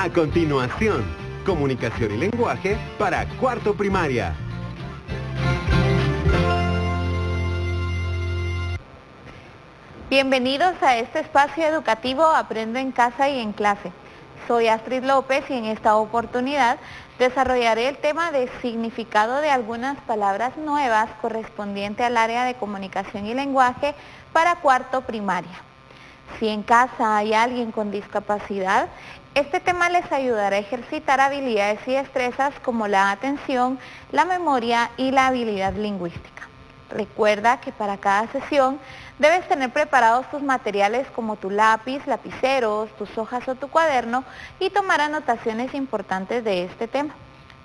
A continuación, comunicación y lenguaje para cuarto primaria. Bienvenidos a este espacio educativo Aprendo en Casa y en Clase. Soy Astrid López y en esta oportunidad desarrollaré el tema de significado de algunas palabras nuevas correspondiente al área de comunicación y lenguaje para cuarto primaria. Si en casa hay alguien con discapacidad, este tema les ayudará a ejercitar habilidades y destrezas como la atención, la memoria y la habilidad lingüística. Recuerda que para cada sesión debes tener preparados tus materiales como tu lápiz, lapiceros, tus hojas o tu cuaderno y tomar anotaciones importantes de este tema.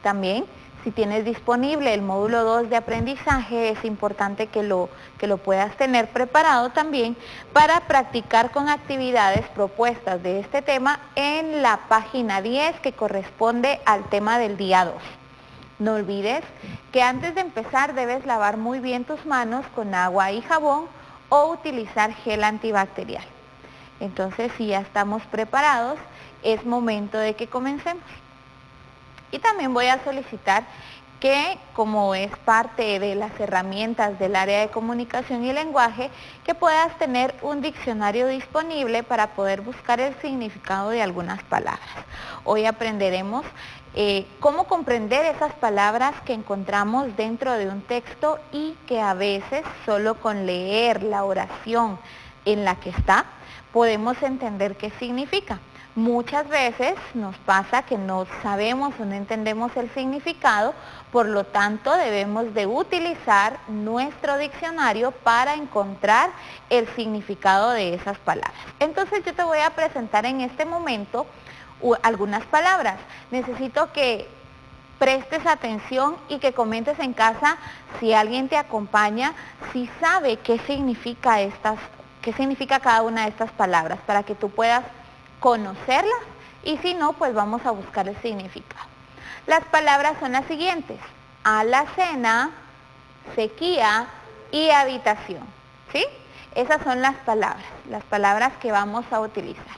También, si tienes disponible el módulo 2 de aprendizaje, es importante que lo puedas tener preparado también para practicar con actividades propuestas de este tema en la página 10 que corresponde al tema del día 2. No olvides que antes de empezar debes lavar muy bien tus manos con agua y jabón o utilizar gel antibacterial. Entonces, si ya estamos preparados, es momento de que comencemos. Y también voy a solicitar que, como es parte de las herramientas del área de comunicación y lenguaje, que puedas tener un diccionario disponible para poder buscar el significado de algunas palabras. Hoy aprenderemos cómo comprender esas palabras que encontramos dentro de un texto y que a veces solo con leer la oración en la que está podemos entender qué significa. Muchas veces nos pasa que no sabemos o no entendemos el significado, por lo tanto debemos de utilizar nuestro diccionario para encontrar el significado de esas palabras. Entonces yo te voy a presentar en este momento algunas palabras. Necesito que prestes atención y que comentes en casa, si alguien te acompaña, si sabe qué significa cada una de estas palabras, para que tú puedas conocerlas y si no, pues vamos a buscar el significado. Las palabras son las siguientes: alacena, sequía y habitación. ¿Sí? Esas son las palabras que vamos a utilizar.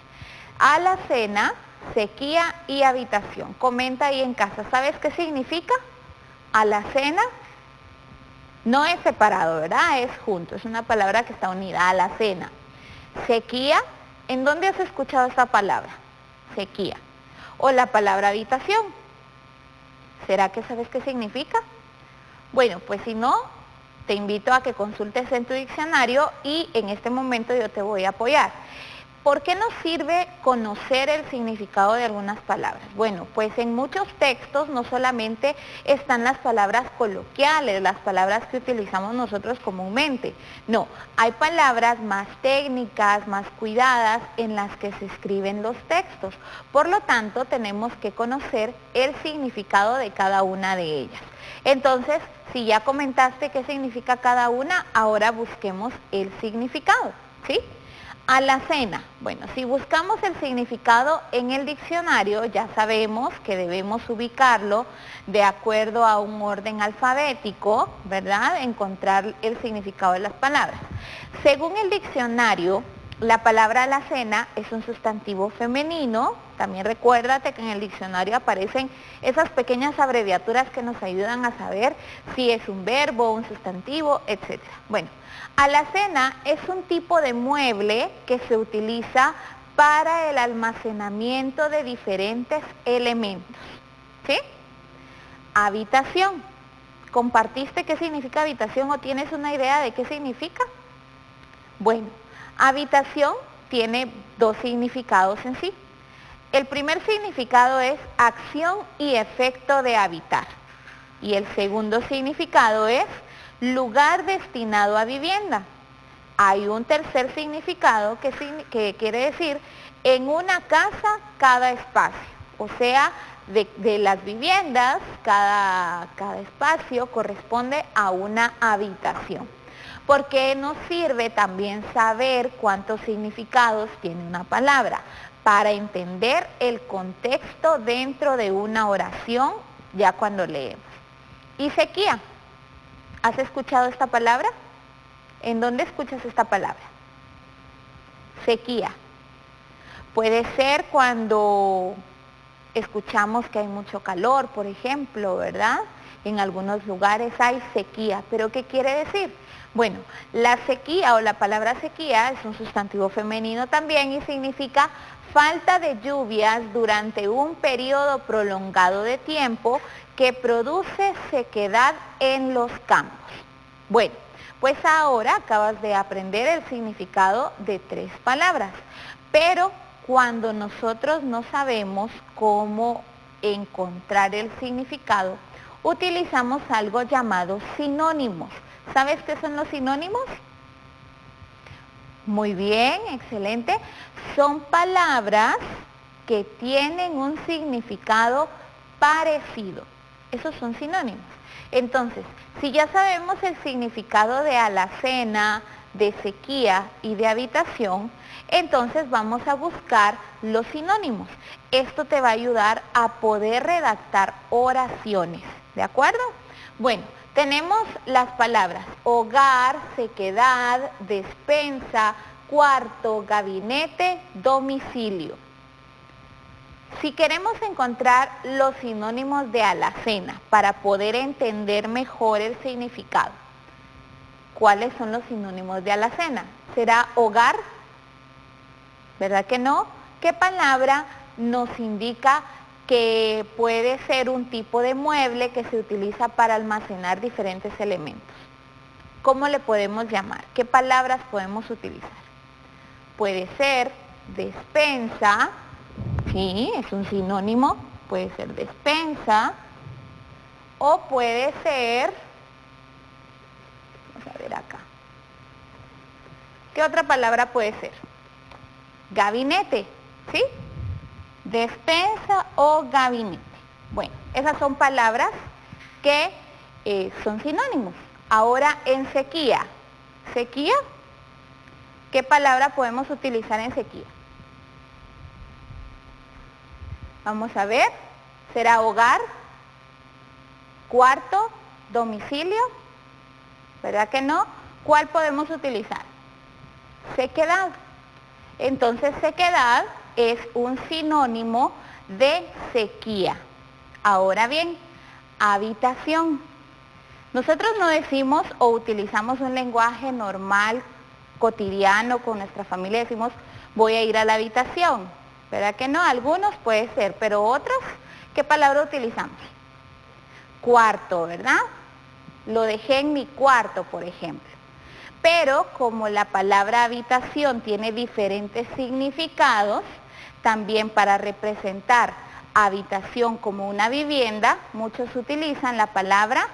Alacena, sequía y habitación. Comenta ahí en casa, ¿sabes qué significa? Alacena no es separado, ¿verdad? Es junto, es una palabra que está unida, alacena. Sequía, ¿en dónde has escuchado esta palabra? Sequía. O la palabra habitación. ¿Será que sabes qué significa? Bueno, pues si no, te invito a que consultes en tu diccionario y en este momento yo te voy a apoyar. ¿Por qué nos sirve conocer el significado de algunas palabras? Bueno, pues en muchos textos no solamente están las palabras coloquiales, las palabras que utilizamos nosotros comúnmente. No, hay palabras más técnicas, más cuidadas en las que se escriben los textos. Por lo tanto, tenemos que conocer el significado de cada una de ellas. Entonces, si ya comentaste qué significa cada una, ahora busquemos el significado, ¿sí? Alacena. Bueno, si buscamos el significado en el diccionario, ya sabemos que debemos ubicarlo de acuerdo a un orden alfabético, ¿verdad? Encontrar el significado de las palabras. Según el diccionario, la palabra alacena es un sustantivo femenino. También recuérdate que en el diccionario aparecen esas pequeñas abreviaturas que nos ayudan a saber si es un verbo, un sustantivo, etc. Bueno, alacena es un tipo de mueble que se utiliza para el almacenamiento de diferentes elementos. ¿Sí? Habitación. ¿Compartiste qué significa habitación o tienes una idea de qué significa? Bueno, habitación tiene dos significados en sí. El primer significado es acción y efecto de habitar. Y el segundo significado es lugar destinado a vivienda. Hay un tercer significado que quiere decir en una casa cada espacio. O sea, de las viviendas, cada espacio corresponde a una habitación. Porque nos sirve también saber cuántos significados tiene una palabra, para entender el contexto dentro de una oración ya cuando leemos. Y sequía, ¿has escuchado esta palabra? ¿En dónde escuchas esta palabra? Sequía. Puede ser cuando escuchamos que hay mucho calor, por ejemplo, ¿verdad? En algunos lugares hay sequía, pero ¿qué quiere decir? Bueno, la sequía o la palabra sequía es un sustantivo femenino también y significa falta de lluvias durante un periodo prolongado de tiempo que produce sequedad en los campos. Bueno, pues ahora acabas de aprender el significado de 3 palabras, pero cuando nosotros no sabemos cómo encontrar el significado, utilizamos algo llamado sinónimos. ¿Sabes qué son los sinónimos? Muy bien, excelente. Son palabras que tienen un significado parecido. Esos son sinónimos. Entonces, si ya sabemos el significado de alacena, de sequía y de habitación, entonces vamos a buscar los sinónimos. Esto te va a ayudar a poder redactar oraciones, ¿de acuerdo? Bueno, tenemos las palabras hogar, sequedad, despensa, cuarto, gabinete, domicilio. Si queremos encontrar los sinónimos de alacena para poder entender mejor el significado, ¿cuáles son los sinónimos de alacena? ¿Será hogar? ¿Verdad que no? ¿Qué palabra nos indica que puede ser un tipo de mueble que se utiliza para almacenar diferentes elementos? ¿Cómo le podemos llamar? ¿Qué palabras podemos utilizar? Puede ser despensa, sí, es un sinónimo, puede ser despensa, o puede ser, vamos a ver acá, ¿qué otra palabra puede ser? Gabinete, ¿sí? Despensa o gabinete. Bueno, esas son palabras que son sinónimos. Ahora en sequía. ¿Sequía? ¿Qué palabra podemos utilizar en sequía? Vamos a ver. ¿Será hogar? ¿Cuarto? ¿Domicilio? ¿Verdad que no? ¿Cuál podemos utilizar? Sequedad. Entonces, sequedad es un sinónimo de sequía. Ahora bien, habitación. Nosotros no decimos o utilizamos un lenguaje normal, cotidiano, con nuestra familia decimos, voy a ir a la habitación. ¿Verdad que no? Algunos puede ser, pero otros, ¿qué palabra utilizamos? Cuarto, ¿verdad? Lo dejé en mi cuarto, por ejemplo. Pero como la palabra habitación tiene diferentes significados, también para representar habitación como una vivienda, muchos utilizan la palabra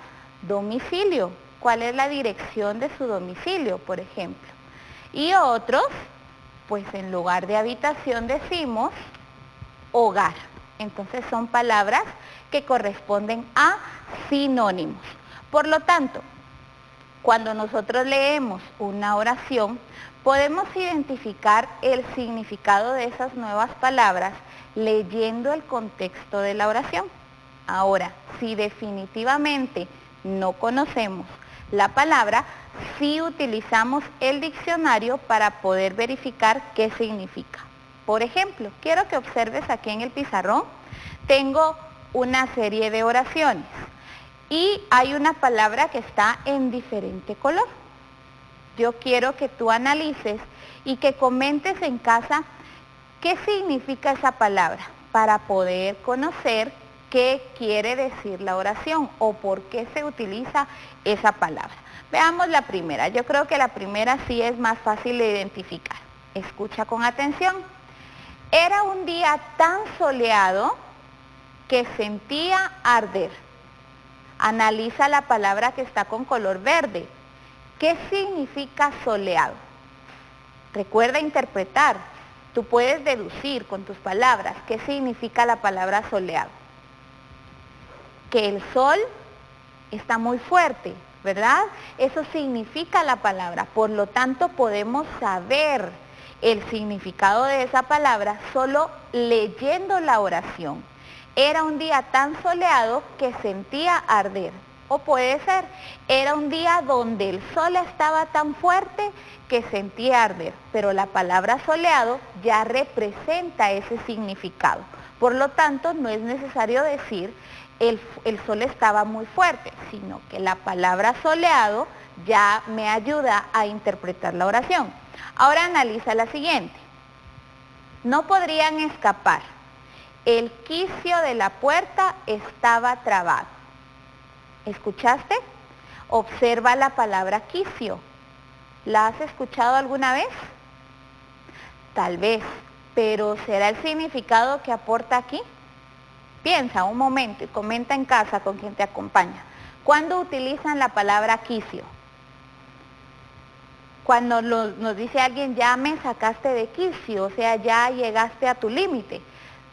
domicilio. ¿Cuál es la dirección de su domicilio, por ejemplo? Y otros, pues en lugar de habitación decimos hogar. Entonces son palabras que corresponden a sinónimos. Por lo tanto, cuando nosotros leemos una oración, podemos identificar el significado de esas nuevas palabras leyendo el contexto de la oración. Ahora, si definitivamente no conocemos la palabra, sí utilizamos el diccionario para poder verificar qué significa. Por ejemplo, quiero que observes aquí en el pizarrón, tengo una serie de oraciones. Y hay una palabra que está en diferente color. Yo quiero que tú analices y que comentes en casa qué significa esa palabra para poder conocer qué quiere decir la oración o por qué se utiliza esa palabra. Veamos la primera. Yo creo que la primera sí es más fácil de identificar. Escucha con atención. Era un día tan soleado que sentía arder. Analiza la palabra que está con color verde. ¿Qué significa soleado? Recuerda interpretar. Tú puedes deducir con tus palabras qué significa la palabra soleado. Que el sol está muy fuerte, ¿verdad? Eso significa la palabra. Por lo tanto, podemos saber el significado de esa palabra solo leyendo la oración. Era un día tan soleado que sentía arder. O puede ser, era un día donde el sol estaba tan fuerte que sentía arder, pero la palabra soleado ya representa ese significado. Por lo tanto, no es necesario decir el sol estaba muy fuerte, sino que la palabra soleado ya me ayuda a interpretar la oración. Ahora analiza la siguiente. No podrían escapar. El quicio de la puerta estaba trabado. ¿Escuchaste? Observa la palabra quicio. ¿La has escuchado alguna vez? Tal vez, pero ¿será el significado que aporta aquí? Piensa un momento y comenta en casa con quien te acompaña. ¿Cuándo utilizan la palabra quicio? Cuando nos dice alguien, ya me sacaste de quicio, o sea, ya llegaste a tu límite.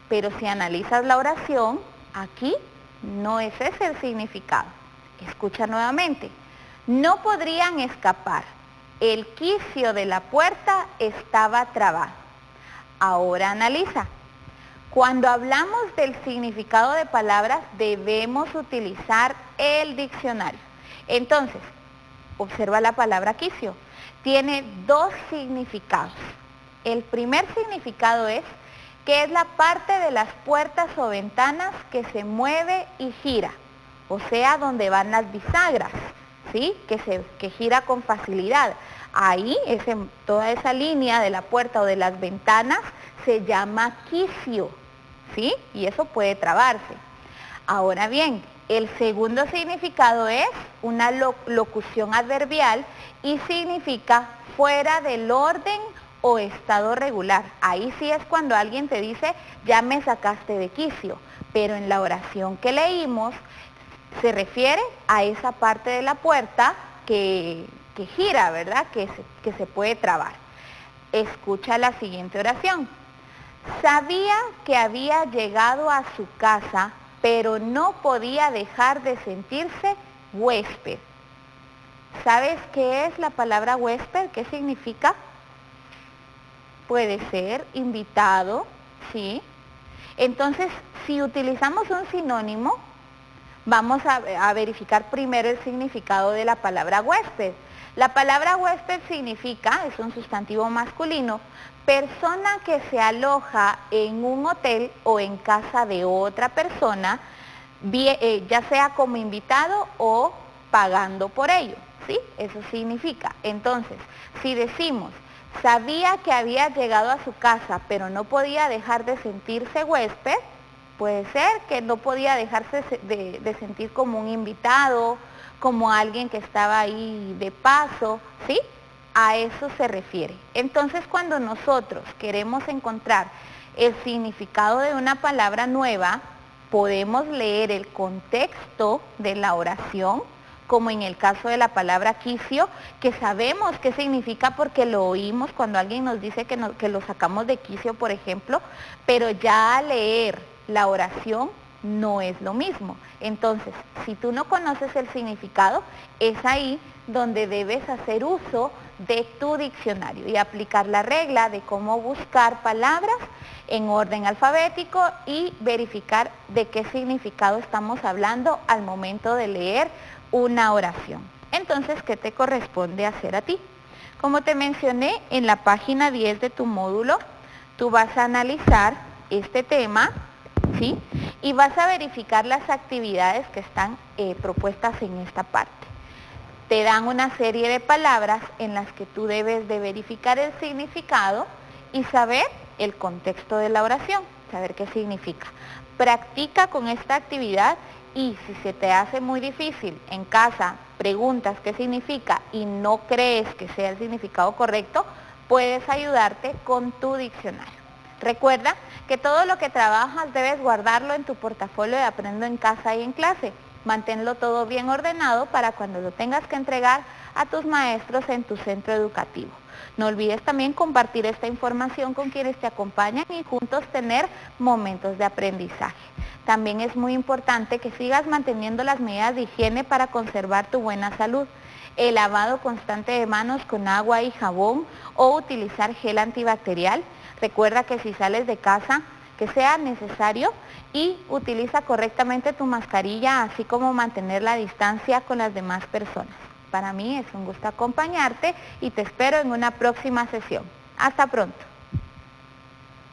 Pero si analizas la oración, aquí no es ese el significado. Escucha nuevamente. No podrían escapar. El quicio de la puerta estaba trabado. Ahora analiza. Cuando hablamos del significado de palabras, debemos utilizar el diccionario. Entonces, observa la palabra quicio. Tiene dos significados. El primer significado es que es la parte de las puertas o ventanas que se mueve y gira, o sea, donde van las bisagras, ¿sí? Que gira con facilidad. Ahí, toda esa línea de la puerta o de las ventanas se llama quicio, ¿sí? Y eso puede trabarse. Ahora bien, el segundo significado es una locución adverbial y significa fuera del orden o estado regular. Ahí sí es cuando alguien te dice, ya me sacaste de quicio, pero en la oración que leímos se refiere a esa parte de la puerta que gira, ¿verdad? Que se puede trabar. Escucha la siguiente oración. Sabía que había llegado a su casa, pero no podía dejar de sentirse huésped. ¿Sabes qué es la palabra huésped? ¿Qué significa? Puede ser invitado, ¿sí? Entonces, si utilizamos un sinónimo, vamos a verificar primero el significado de la palabra huésped. La palabra huésped significa, es un sustantivo masculino, persona que se aloja en un hotel o en casa de otra persona, ya sea como invitado o pagando por ello, ¿sí? Eso significa. Entonces, si decimos, sabía que había llegado a su casa, pero no podía dejar de sentirse huésped, puede ser que no podía dejarse de sentir como un invitado, como alguien que estaba ahí de paso, ¿sí? A eso se refiere. Entonces, cuando nosotros queremos encontrar el significado de una palabra nueva, podemos leer el contexto de la oración, como en el caso de la palabra quicio, que sabemos qué significa porque lo oímos cuando alguien nos dice que lo sacamos de quicio, por ejemplo, pero ya al leer la oración no es lo mismo. Entonces, si tú no conoces el significado, es ahí donde debes hacer uso de tu diccionario y aplicar la regla de cómo buscar palabras en orden alfabético y verificar de qué significado estamos hablando al momento de leer una oración. Entonces, ¿qué te corresponde hacer a ti? Como te mencioné, en la página 10 de tu módulo, tú vas a analizar este tema, ¿sí? Y vas a verificar las actividades que están propuestas en esta parte. Te dan una serie de palabras en las que tú debes de verificar el significado y saber el contexto de la oración, saber qué significa. Practica con esta actividad y si se te hace muy difícil en casa, preguntas qué significa y no crees que sea el significado correcto, puedes ayudarte con tu diccionario. Recuerda que todo lo que trabajas debes guardarlo en tu portafolio de Aprendo en Casa y en Clase. Manténlo todo bien ordenado para cuando lo tengas que entregar a tus maestros en tu centro educativo. No olvides también compartir esta información con quienes te acompañan y juntos tener momentos de aprendizaje. También es muy importante que sigas manteniendo las medidas de higiene para conservar tu buena salud. El lavado constante de manos con agua y jabón o utilizar gel antibacterial. Recuerda que si sales de casa, que sea necesario y utiliza correctamente tu mascarilla, así como mantener la distancia con las demás personas. Para mí es un gusto acompañarte y te espero en una próxima sesión. Hasta pronto.